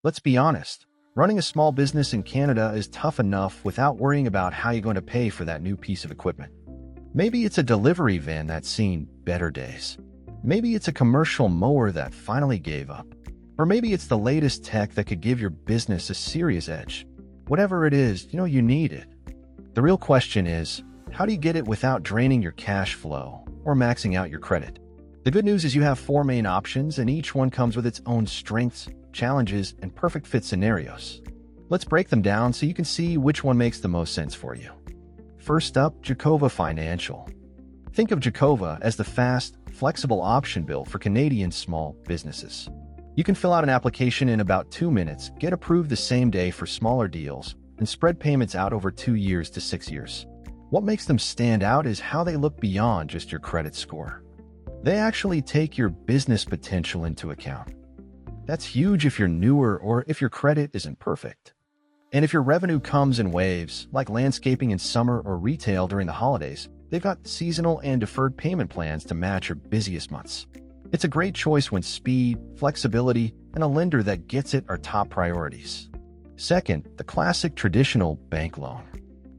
Let's be honest, running a small business in Canada is tough enough without worrying about how you're going to pay for that new piece of equipment. Maybe it's a delivery van that's seen better days. Maybe it's a commercial mower that finally gave up. Or maybe it's the latest tech that could give your business a serious edge. Whatever it is, you need it. The real question is, how do you get it without draining your cash flow or maxing out your credit? The good news is you have 4 main options, and each one comes with its own strengths, challenges, and perfect fit scenarios. Let's break them down so you can see which one makes the most sense for you. First up, Jocova Financial. Think of Jocova as the fast, flexible option built for Canadian small businesses. You can fill out an application in about 2 minutes, get approved the same day for smaller deals, and spread payments out over 2 years to 6 years. What makes them stand out is how they look beyond just your credit score. They actually take your business potential into account. That's huge if you're newer or if your credit isn't perfect. And if your revenue comes in waves, like landscaping in summer or retail during the holidays, they've got seasonal and deferred payment plans to match your busiest months. It's a great choice when speed, flexibility, and a lender that gets it are top priorities. Second, the classic traditional bank loan.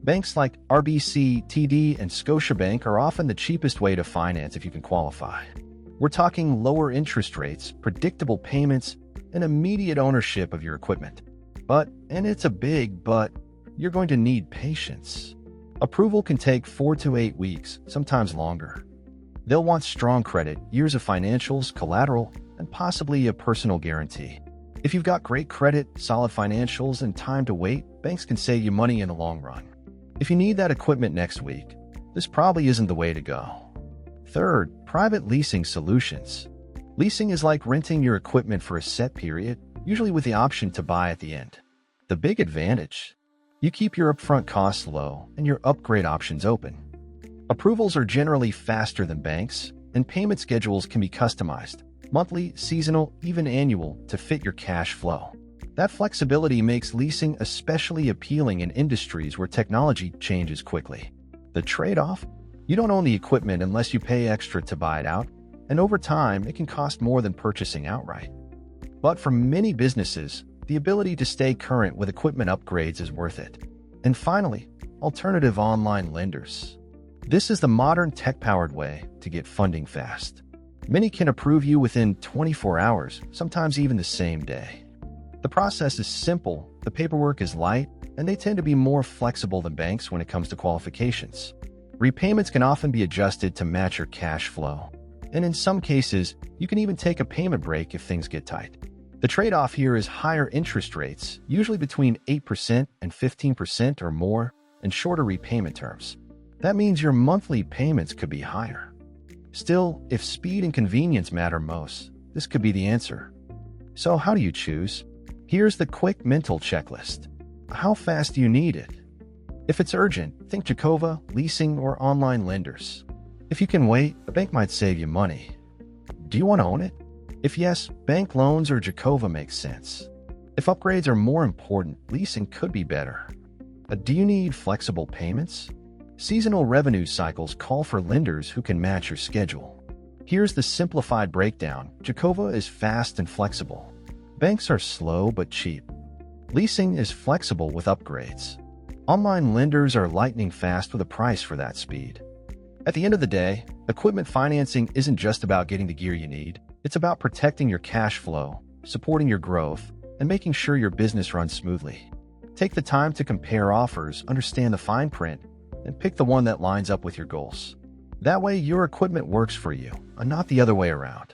Banks like RBC, TD, and Scotiabank are often the cheapest way to finance if you can qualify. We're talking lower interest rates, predictable payments, and immediate ownership of your equipment. But, and it's a big but, you're going to need patience. Approval can take 4 to 8 weeks, sometimes longer. They'll want strong credit, years of financials, collateral, and possibly a personal guarantee. If you've got great credit, solid financials, and time to wait, banks can save you money in the long run. If you need that equipment next week, this probably isn't the way to go. Third, private leasing solutions. Leasing is like renting your equipment for a set period, usually with the option to buy at the end. The big advantage: you keep your upfront costs low and your upgrade options open. Approvals are generally faster than banks, and payment schedules can be customized, monthly, seasonal, even annual, to fit your cash flow. That flexibility makes leasing especially appealing in industries where technology changes quickly. The trade-off? You don't own the equipment unless you pay extra to buy it out, and over time, it can cost more than purchasing outright. But for many businesses, the ability to stay current with equipment upgrades is worth it. And finally, alternative online lenders. This is the modern tech-powered way to get funding fast. Many can approve you within 24 hours, sometimes even the same day. The process is simple, the paperwork is light, and they tend to be more flexible than banks when it comes to qualifications. Repayments can often be adjusted to match your cash flow. And in some cases, you can even take a payment break if things get tight. The trade-off here is higher interest rates, usually between 8% and 15% or more, and shorter repayment terms. That means your monthly payments could be higher. Still, if speed and convenience matter most, this could be the answer. So how do you choose? Here's the quick mental checklist. How fast do you need it? If it's urgent, think Jocova, leasing, or online lenders. If you can wait, a bank might save you money. Do you want to own it? If yes, bank loans or Jocova makes sense. If upgrades are more important, leasing could be better. Do you need flexible payments? Seasonal revenue cycles call for lenders who can match your schedule. Here's the simplified breakdown. Jocova is fast and flexible. Banks are slow but cheap. Leasing is flexible with upgrades. Online lenders are lightning fast with a price for that speed. At the end of the day, equipment financing isn't just about getting the gear you need. It's about protecting your cash flow, supporting your growth, and making sure your business runs smoothly. Take the time to compare offers, understand the fine print, and pick the one that lines up with your goals. That way, your equipment works for you, and not the other way around.